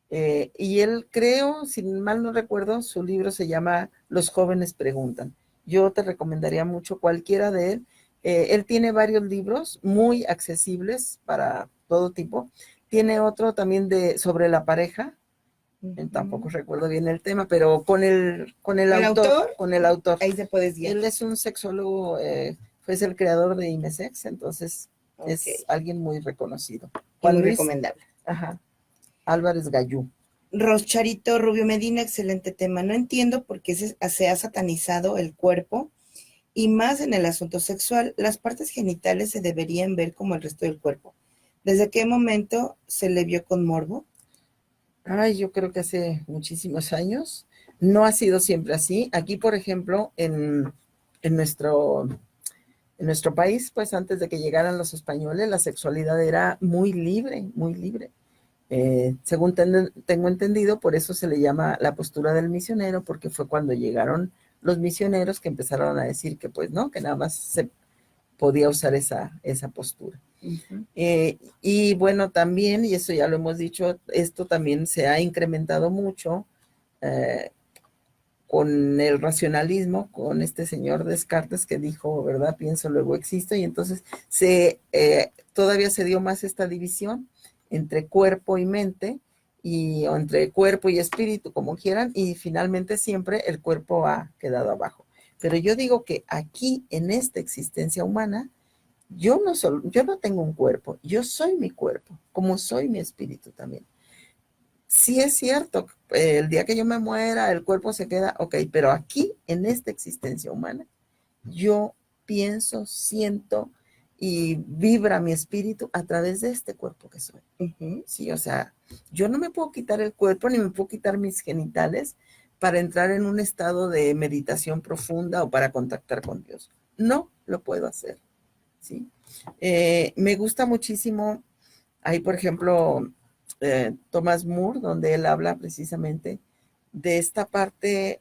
Y él, creo, si mal no recuerdo, su libro se llama Los jóvenes preguntan. Yo te recomendaría mucho cualquiera de él. Él tiene varios libros muy accesibles para todo tipo. Tiene otro también sobre la pareja. Tampoco recuerdo bien el tema, pero con el autor. Ahí se puedes guiar. Él es un sexólogo, fue el creador de IMESEX, entonces es alguien muy reconocido. Muy recomendable. Ajá. Álvarez Gallú. Roscharito Rubio Medina, excelente tema. No entiendo por qué se ha satanizado el cuerpo y más en el asunto sexual. Las partes genitales se deberían ver como el resto del cuerpo. ¿Desde qué momento se le vio con morbo? Ay, yo creo que hace muchísimos años. No ha sido siempre así. Aquí, por ejemplo, en nuestro país, pues antes de que llegaran los españoles, la sexualidad era muy libre, muy libre. Según tengo entendido, por eso se le llama la postura del misionero, porque fue cuando llegaron los misioneros que empezaron a decir que pues no, que nada más se podía usar esa postura. Uh-huh. Y bueno, también, y eso ya lo hemos dicho, esto también se ha incrementado mucho con el racionalismo, con este señor Descartes que dijo, ¿verdad? Pienso, luego existo, y entonces todavía se dio más esta división entre cuerpo y mente, o entre cuerpo y espíritu, como quieran, y finalmente siempre el cuerpo ha quedado abajo. Pero yo digo que aquí, en esta existencia humana, yo no tengo un cuerpo, yo soy mi cuerpo, como soy mi espíritu también. Sí es cierto, el día que yo me muera, el cuerpo se queda, ok, pero aquí, en esta existencia humana, yo pienso, siento y vibra mi espíritu a través de este cuerpo que soy. Uh-huh. Sí, o sea, yo no me puedo quitar el cuerpo ni me puedo quitar mis genitales para entrar en un estado de meditación profunda o para contactar con Dios. No lo puedo hacer. ¿Sí? Me gusta muchísimo, hay por ejemplo Thomas Moore, donde él habla precisamente de esta parte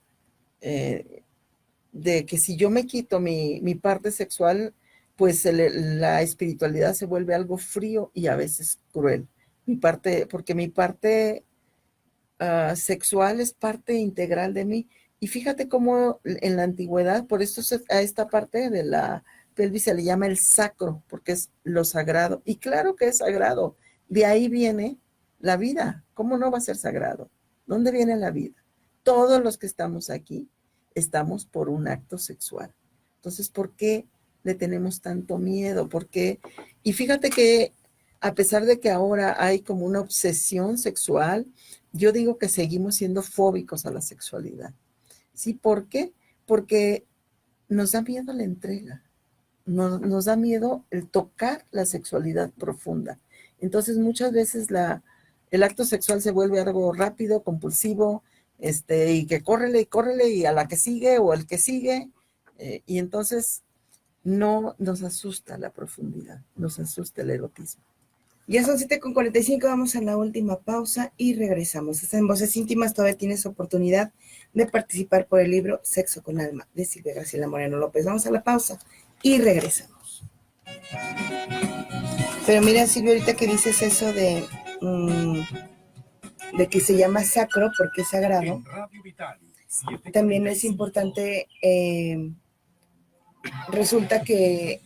de que si yo me quito mi parte sexual, pues la espiritualidad se vuelve algo frío y a veces cruel. Porque mi parte sexual es parte integral de mí. Y fíjate cómo en la antigüedad, por eso a esta parte de la pelvis se le llama el sacro, porque es lo sagrado. Y claro que es sagrado. De ahí viene la vida. ¿Cómo no va a ser sagrado? ¿Dónde viene la vida? Todos los que estamos aquí estamos por un acto sexual. Entonces, ¿por qué le tenemos tanto miedo? ¿Por qué? Y fíjate que a pesar de que ahora hay como una obsesión sexual, yo digo que seguimos siendo fóbicos a la sexualidad. ¿Sí? ¿Por qué? Porque nos da miedo la entrega. Nos da miedo el tocar la sexualidad profunda. Entonces, muchas veces el acto sexual se vuelve algo rápido, compulsivo, y que córrele y a la que sigue o el que sigue. Y entonces no nos asusta la profundidad, nos asusta el erotismo. Ya son 7:45, vamos a la última pausa y regresamos. Estás en Voces Íntimas, todavía tienes oportunidad de participar por el libro Sexo con Alma, de Silvia Graciela Moreno López. Vamos a la pausa y regresamos. Pero mira, Silvia, ahorita que dices eso de que se llama sacro porque es sagrado, también es importante, resulta que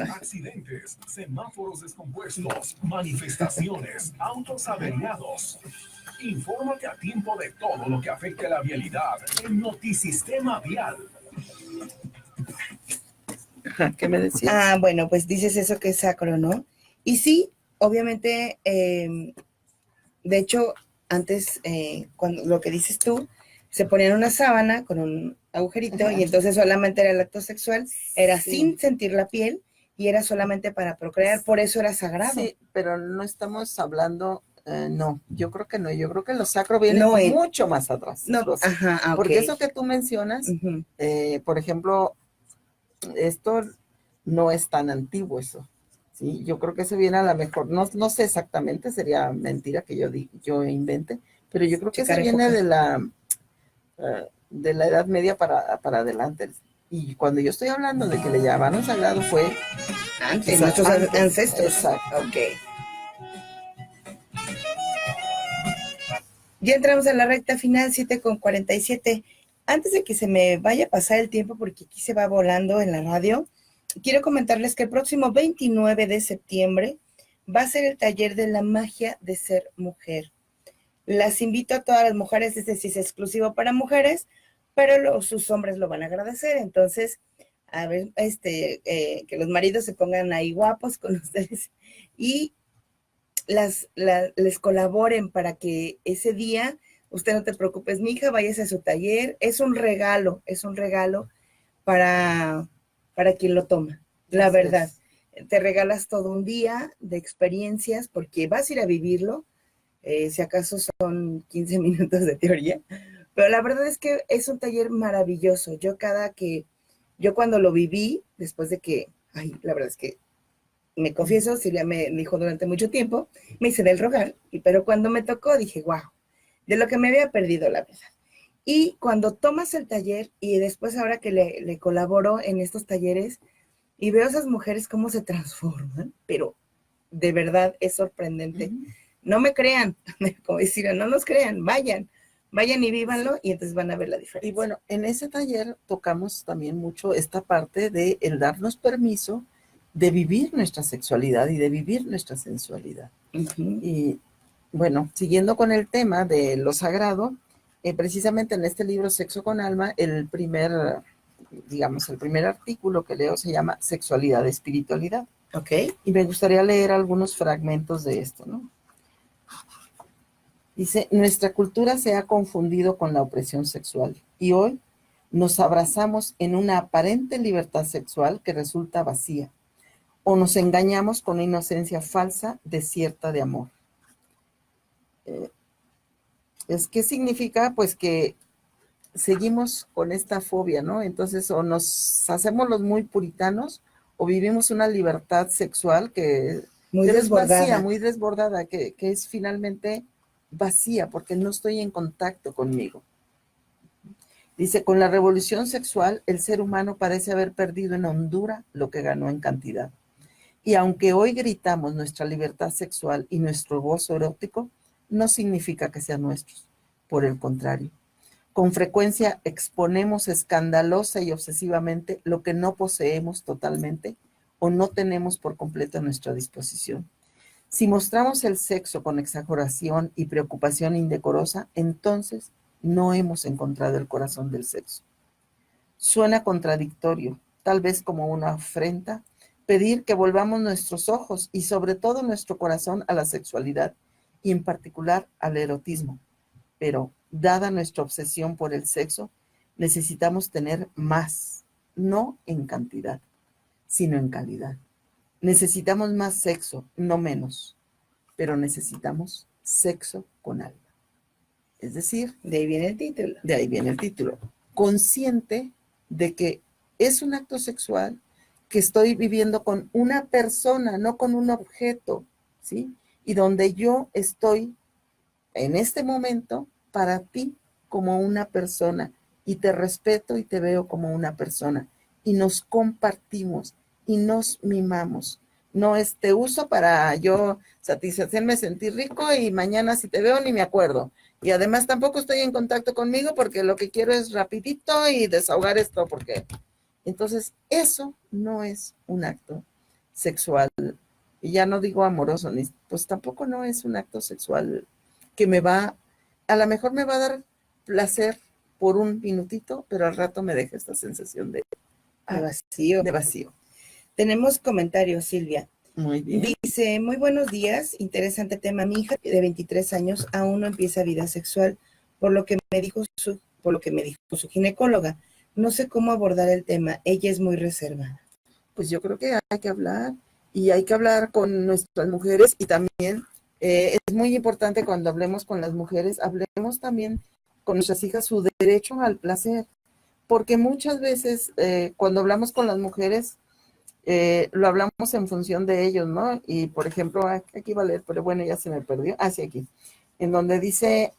accidentes, semáforos descompuestos, manifestaciones, autos averiados. Infórmate a tiempo de todo lo que afecte a la vialidad en Notisistema Vial. ¿Qué me decías? Bueno, pues dices eso que es sacro, ¿no? Y sí, obviamente, de hecho, antes, cuando lo que dices tú, se ponían una sábana con un agujerito y entonces solamente era el acto sexual, era sin sentir la piel y era solamente para procrear, por eso era sagrado. Sí, pero no estamos hablando, no, yo creo que no, yo creo que lo sacro viene mucho más atrás. No, porque eso que tú mencionas, por ejemplo, esto no es tan antiguo eso. Sí, yo creo que eso viene a lo mejor, no sé exactamente, sería mentira que yo invente, pero yo creo que eso viene de la Edad Media para adelante. Y cuando yo estoy hablando de que le llamaron sagrado fue antes, nuestros ancestros. Exacto. Ok. Ya entramos a la recta final, 7:47. Antes de que se me vaya a pasar el tiempo, porque aquí se va volando en la radio, quiero comentarles que el próximo 29 de septiembre va a ser el taller de la magia de ser mujer. Las invito a todas las mujeres, es decir, es exclusivo para mujeres, pero sus hombres lo van a agradecer. Entonces, a ver, que los maridos se pongan ahí guapos con ustedes y les colaboren para que ese día, usted no te preocupes, mi hija, vayas a su taller. Es un regalo para quien lo toma, la verdad. Te regalas todo un día de experiencias porque vas a ir a vivirlo. Si acaso son 15 minutos de teoría, pero la verdad es que es un taller maravilloso. Yo cuando lo viví, después de que, la verdad es que me confieso, Silvia me dijo durante mucho tiempo, me hice del rogar, pero cuando me tocó dije, wow, de lo que me había perdido, la verdad. Y cuando tomas el taller y después ahora que le colaboro en estos talleres y veo a esas mujeres cómo se transforman, pero de verdad es sorprendente. No me crean, como decir, no nos crean, vayan y vívanlo y entonces van a ver la diferencia. Y bueno, en ese taller tocamos también mucho esta parte de el darnos permiso de vivir nuestra sexualidad y de vivir nuestra sensualidad. Y bueno, siguiendo con el tema de lo sagrado, precisamente en este libro Sexo con Alma, el primer artículo que leo se llama Sexualidad, Espiritualidad. Ok. Y me gustaría leer algunos fragmentos de esto, ¿no? Dice, nuestra cultura se ha confundido con la opresión sexual y hoy nos abrazamos en una aparente libertad sexual que resulta vacía o nos engañamos con una inocencia falsa desierta de amor. ¿Qué significa? Pues que seguimos con esta fobia, ¿no? Entonces o nos hacemos los muy puritanos o vivimos una libertad sexual que es vacía, muy desbordada, que es finalmente vacía porque no estoy en contacto conmigo. Dice, con la revolución sexual, el ser humano parece haber perdido en hondura lo que ganó en cantidad. Y aunque hoy gritamos nuestra libertad sexual y nuestro gozo erótico, no significa que sean nuestros. Por el contrario, con frecuencia exponemos escandalosa y obsesivamente lo que no poseemos totalmente o no tenemos por completo a nuestra disposición. Si mostramos el sexo con exageración y preocupación indecorosa, entonces no hemos encontrado el corazón del sexo. Suena contradictorio, tal vez como una afrenta, pedir que volvamos nuestros ojos y sobre todo nuestro corazón a la sexualidad y en particular al erotismo. Pero, dada nuestra obsesión por el sexo, necesitamos tener más, no en cantidad, sino en calidad. Necesitamos más sexo, no menos, pero necesitamos sexo con alma. Es decir, de ahí viene el título. De ahí viene el título. Consciente de que es un acto sexual que estoy viviendo con una persona, no con un objeto, ¿sí? Y donde yo estoy en este momento para ti como una persona y te respeto y te veo como una persona y nos compartimos y nos mimamos. No es te uso para yo satisfacerme, sentir rico y mañana si te veo ni me acuerdo. Y además tampoco estoy en contacto conmigo porque lo que quiero es rapidito y desahogar esto porque... Entonces eso no es un acto sexual. Y ya no digo amoroso, ni, pues tampoco no es un acto sexual que a lo mejor me va a dar placer por un minutito, pero al rato me deja esta sensación de vacío. De vacío. Tenemos comentarios, Silvia. Muy bien. Dice, muy buenos días, interesante tema. Mi hija de 23 años aún no empieza vida sexual, por lo que me dijo su ginecóloga. No sé cómo abordar el tema, ella es muy reservada. Pues yo creo que hay que hablar, y hay que hablar con nuestras mujeres, y también es muy importante cuando hablemos con las mujeres, hablemos también con nuestras hijas su derecho al placer, porque muchas veces cuando hablamos con las mujeres, lo hablamos en función de ellos, ¿no? Y por ejemplo, aquí va a leer, pero bueno, ya se me perdió, sí, aquí, en donde dice,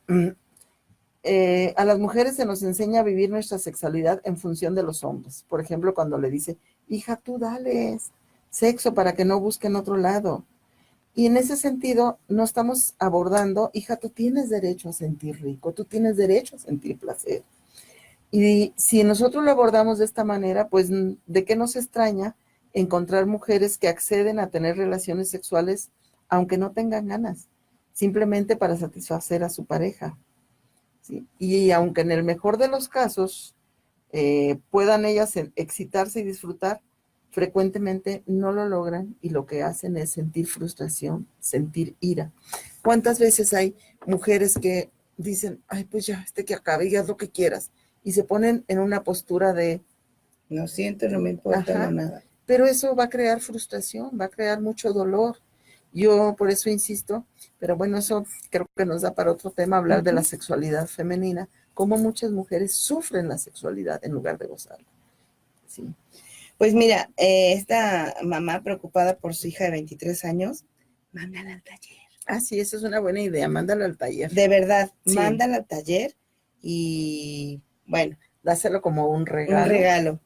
a las mujeres se nos enseña a vivir nuestra sexualidad en función de los hombres. Por ejemplo, cuando le dice, hija, tú dales sexo para que no busquen otro lado. Y en ese sentido, no estamos abordando, hija, tú tienes derecho a sentir rico, tú tienes derecho a sentir placer. Y si nosotros lo abordamos de esta manera, pues, ¿de qué nos extraña encontrar mujeres que acceden a tener relaciones sexuales aunque no tengan ganas, simplemente para satisfacer a su pareja? ¿Sí? Y aunque en el mejor de los casos puedan ellas excitarse y disfrutar, frecuentemente no lo logran y lo que hacen es sentir frustración, sentir ira. ¿Cuántas veces hay mujeres que dicen, ay, pues ya, que acabe y haz lo que quieras? Y se ponen en una postura de... No siento, no me importa, no nada. Pero eso va a crear frustración, va a crear mucho dolor. Yo por eso insisto, pero bueno, eso creo que nos da para otro tema, hablar de la sexualidad femenina, cómo muchas mujeres sufren la sexualidad en lugar de gozarla. Sí. Pues mira, esta mamá preocupada por su hija de 23 años, mándala al taller. Sí, esa es una buena idea, mándala al taller. De verdad, sí. Mándala al taller y bueno. Dáselo como un regalo. Un regalo.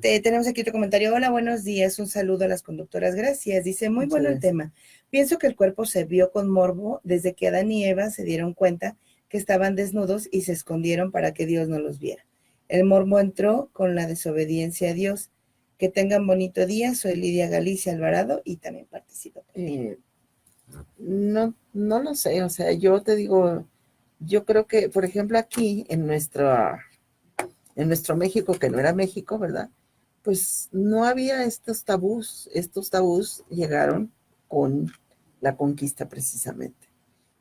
Tenemos aquí otro comentario. Hola, buenos días. Un saludo a las conductoras. Gracias. Dice, muy bueno el tema. Pienso que el cuerpo se vio con morbo desde que Adán y Eva se dieron cuenta que estaban desnudos y se escondieron para que Dios no los viera. El morbo entró con la desobediencia a Dios. Que tengan bonito día. Soy Lidia Galicia Alvarado y también participo. No lo sé. O sea, yo te digo, yo creo que, por ejemplo, aquí en nuestro México, que no era México, ¿verdad? Pues no había estos tabús. Estos tabús llegaron con la conquista precisamente.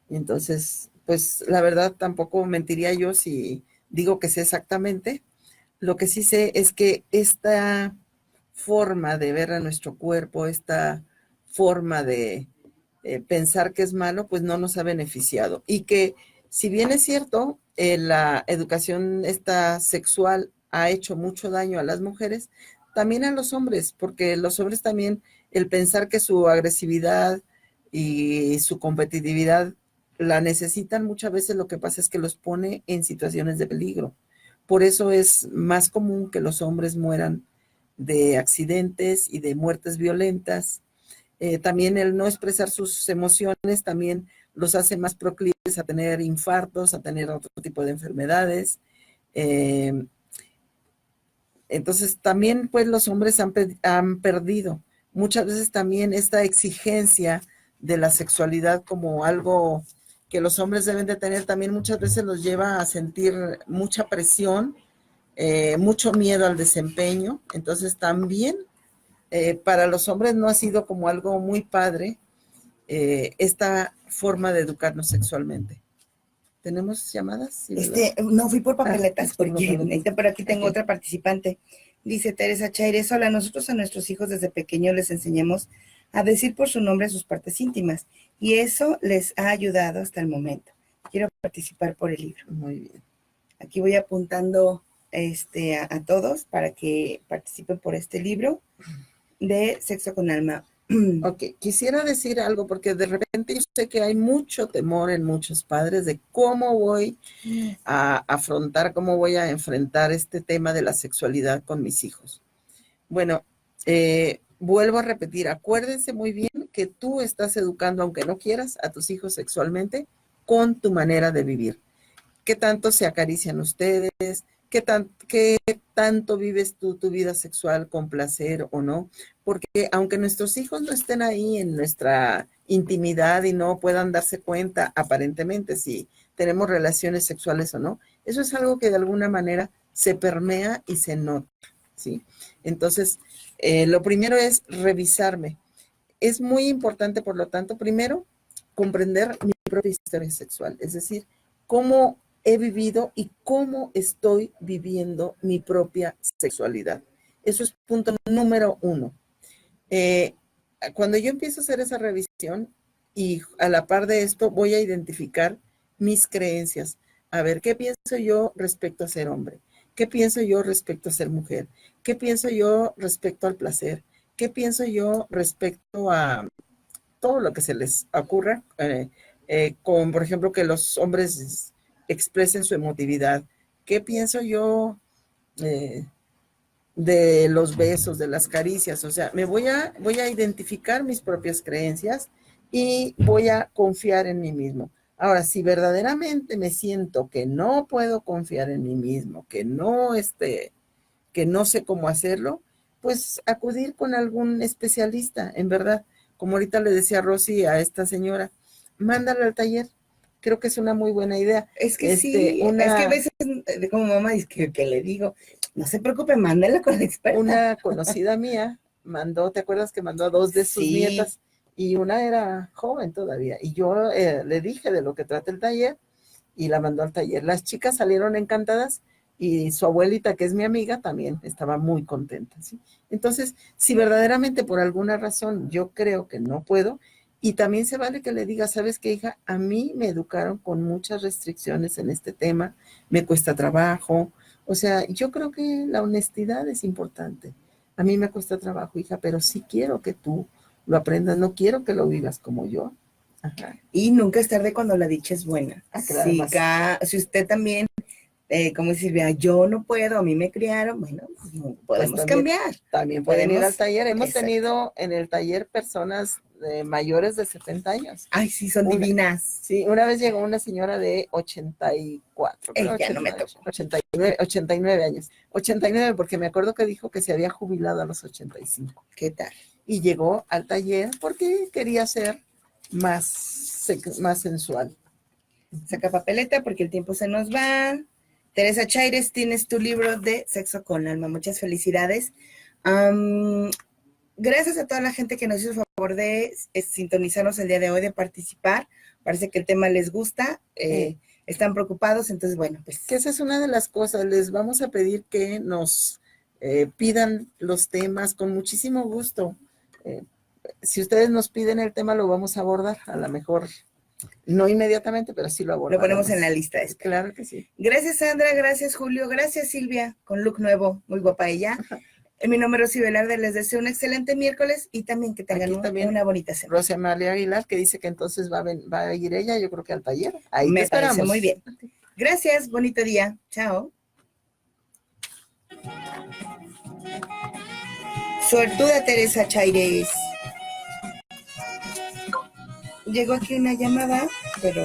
Y entonces, pues la verdad tampoco mentiría yo si digo que sé exactamente. Lo que sí sé es que esta forma de ver a nuestro cuerpo, esta forma de pensar que es malo, pues no nos ha beneficiado. Y que si bien es cierto, la educación sexual ha hecho mucho daño a las mujeres, también a los hombres, porque los hombres también, el pensar que su agresividad y su competitividad la necesitan, muchas veces lo que pasa es que los pone en situaciones de peligro. Por eso es más común que los hombres mueran de accidentes y de muertes violentas. También el no expresar sus emociones también los hace más proclives a tener infartos, a tener otro tipo de enfermedades. Entonces también pues los hombres han perdido muchas veces también esta exigencia de la sexualidad como algo que los hombres deben de tener, también muchas veces los lleva a sentir mucha presión, mucho miedo al desempeño. Entonces también para los hombres no ha sido como algo muy padre esta forma de educarnos sexualmente. ¿Tenemos llamadas? ¿Sí, no, fui por papeletas pero aquí tengo otra participante. Dice Teresa Chaires, hola, nosotros a nuestros hijos desde pequeños les enseñamos a decir por su nombre sus partes íntimas y eso les ha ayudado hasta el momento. Quiero participar por el libro. Muy bien. Aquí voy apuntando a todos para que participen por este libro de Sexo con Alma. Ok, quisiera decir algo porque de repente yo sé que hay mucho temor en muchos padres de cómo voy a afrontar, cómo voy a enfrentar este tema de la sexualidad con mis hijos. Bueno, vuelvo a repetir, acuérdense muy bien que tú estás educando, aunque no quieras, a tus hijos sexualmente con tu manera de vivir. ¿Qué tanto se acarician ustedes? ¿Qué tanto vives tú tu vida sexual con placer o no? Porque aunque nuestros hijos no estén ahí en nuestra intimidad y no puedan darse cuenta aparentemente si tenemos relaciones sexuales o no, eso es algo que de alguna manera se permea y se nota, ¿sí? Entonces, lo primero es revisarme. Es muy importante, por lo tanto, primero, comprender mi propia historia sexual, es decir, cómo he vivido y cómo estoy viviendo mi propia sexualidad. Eso es punto número 1. Cuando yo empiezo a hacer esa revisión y a la par de esto voy a identificar mis creencias. A ver, ¿qué pienso yo respecto a ser hombre? ¿Qué pienso yo respecto a ser mujer? ¿Qué pienso yo respecto al placer? ¿Qué pienso yo respecto a todo lo que se les ocurra? Con, por ejemplo, que los hombres expresen su emotividad. ¿Qué pienso yo de los besos, de las caricias? O sea, voy a identificar mis propias creencias y voy a confiar en mí mismo. Ahora, si verdaderamente me siento que no puedo confiar en mí mismo, que no sé cómo hacerlo, pues acudir con algún especialista, en verdad. Como ahorita le decía Rosy a esta señora, mándala al taller. Creo que es una muy buena idea. Es que sí, es que a veces como mamá dice que le digo, no se preocupe, mándala con la experta. Una conocida mía mandó, ¿te acuerdas que mandó a 2 de sus nietas? Y una era joven todavía. Y yo le dije de lo que trata el taller y la mandó al taller. Las chicas salieron encantadas y su abuelita, que es mi amiga, también estaba muy contenta, ¿sí? Entonces, si verdaderamente por alguna razón yo creo que no puedo, y también se vale que le diga, ¿sabes qué, hija? A mí me educaron con muchas restricciones en este tema, me cuesta trabajo. O sea, yo creo que la honestidad es importante. A mí me cuesta trabajo, hija, pero sí quiero que tú lo aprendas, no quiero que lo vivas como yo. Ajá. Y nunca es tarde cuando la dicha es buena. Claro, si usted también, como Silvia, yo no puedo, a mí me criaron, bueno, podemos cambiar. También pueden ir al taller. Hemos tenido en el taller personas mayores de 70 años. Ay, sí, son divinas. Sí, una vez llegó una señora de 84. Ya no me tocó. 89 años. 89 porque me acuerdo que dijo que se había jubilado a los 85. ¿Qué tal? Y llegó al taller porque quería ser más sensual. Saca papeleta porque el tiempo se nos va. Teresa Chaires, tienes tu libro de Sexo con Alma. Muchas felicidades. Gracias a toda la gente que nos hizo el favor de sintonizarnos el día de hoy, de participar. Parece que el tema les gusta. Están preocupados, entonces, bueno, pues. Que esa es una de las cosas. Les vamos a pedir que nos pidan los temas con muchísimo gusto. Si ustedes nos piden el tema, lo vamos a abordar. A lo mejor no inmediatamente, pero sí lo abordamos. Lo ponemos en la lista. Claro que sí. Gracias, Sandra. Gracias, Julio. Gracias, Silvia, con look nuevo. Muy guapa ella. Mi nombre es Cibelarde. Les deseo un excelente miércoles y también que tengan una bonita semana. Rosa Amalia Aguilar, que dice que entonces va a ir ella, yo creo que al taller. Ahí me parece muy bien. Gracias. Bonito día. Chao. Suertuda Teresa Chaires. Llegó aquí una llamada, pero